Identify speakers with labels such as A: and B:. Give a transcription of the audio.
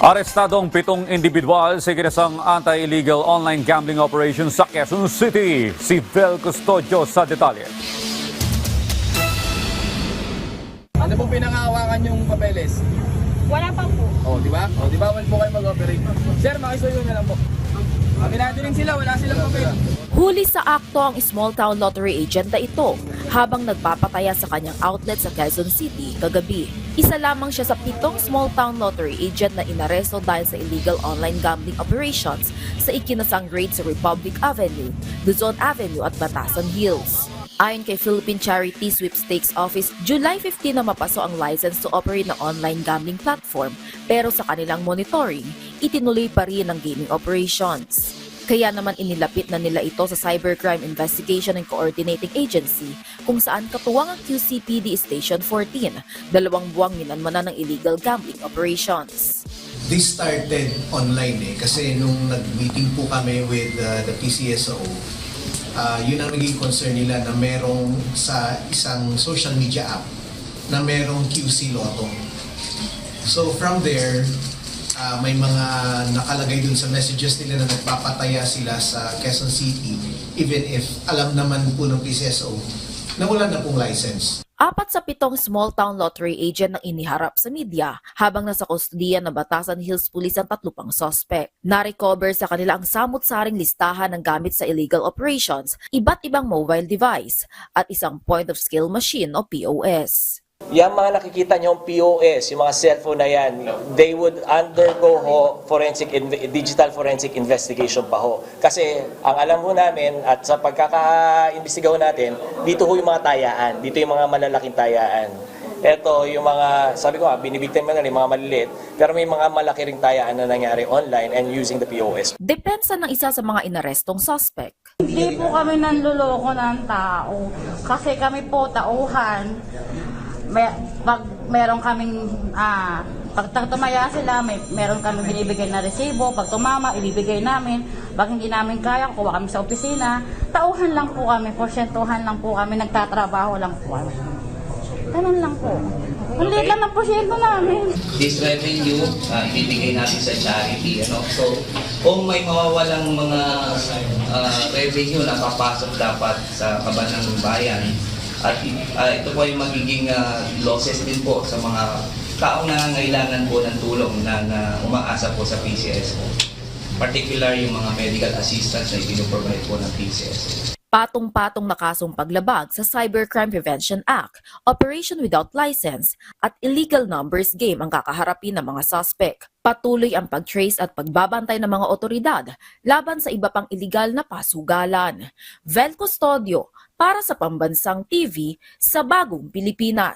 A: Arestadong 7 individual sa ginasang anti-illegal online gambling operation sa Quezon City. Si Vel Custodio sa detalye.
B: Ano pong pinangahawakan yung papeles?
C: Wala pa po.
B: Di ba? Di ba po kayo mag-operate? Sir, makisuyo na lang po. Aminado rin sila, wala silang papel.
D: Huli sa akto ang small town lottery agent na ito habang nagpapataya sa kanyang outlet sa Quezon City kagabi. Isa lamang siya sa 7 small town lottery agent na inaresto dahil sa illegal online gambling operations sa ikinasang raid sa Republic Avenue, Luzon Avenue at Batasan Hills. Ayon kay Philippine Charity Sweepstakes Office, July 15 na mapaso ang license to operate na online gambling platform pero sa kanilang monitoring, itinuloy pa rin ang gaming operations. Kaya naman inilapit na nila ito sa Cybercrime Investigation and Coordinating Agency kung saan katuwang ang QCPD Station 14, 2 buwang minanmanan ng illegal gambling operations.
E: This started online kasi nung nag-meeting po kami with the PCSO, yun ang naging concern nila na merong sa isang social media app na merong QC Lotto. So from there, may mga nakalagay dun sa messages nila na nagpapataya sila sa Quezon City even if alam naman po ng PCSO na wala na pong license.
D: 4 sa 7 small town lottery agent ang iniharap sa media habang nasa kustodiya ng Batasan Hills Police ang 3 pang suspect. Na-recover sa kanila ang samut-saring listahan ng gamit sa illegal operations, iba't ibang mobile device at isang point-of-sale machine o POS.
F: Yung mga nakikita nyo POS, yung mga cellphone na yan, they would undergo digital forensic investigation pa ho. Kasi ang alam ho namin at sa pagkaka-imbestiga ho natin, dito ho yung mga tayaan, dito yung mga malalaking tayaan. Ito yung mga, sabi ko binibigtima na rin mga maliliit, pero may mga malaki ring tayaan na nangyari online and using the POS.
D: Depensa ng isa sa mga inarestong suspect.
C: Hindi po kami nanluloko ng tao. Kasi kami po tauhan. Pag meron kaming, pag tumaya sila, meron kami binibigay na resibo. Pag tumama, ibibigay namin. Pag hindi namin kaya, kuha kami sa opisina. Tauhan lang po kami, porsyentuhan lang po kami, nagtatrabaho lang po kami. Ganun lang po. Ang liit lang ng porsyento namin.
G: This revenue, ibibigay natin sa charity. So, kung may mawawalang mga revenue na papasok dapat sa kaban ng bayan, at ito po ay magiging losses din po sa mga taong nangangailangan po ng tulong na umaasa po sa PCSO. Particular yung mga medical assistance na ipinoprovide po ng PCSO.
D: Patong-patong na kasong paglabag sa Cybercrime Prevention Act, Operation Without License at Illegal Numbers Game ang kakaharapin ng mga suspect. Patuloy ang pag-trace at pagbabantay ng mga otoridad laban sa iba pang iligal na pasugalan. Vel Custodio para sa Pambansang TV sa Bagong Pilipinas.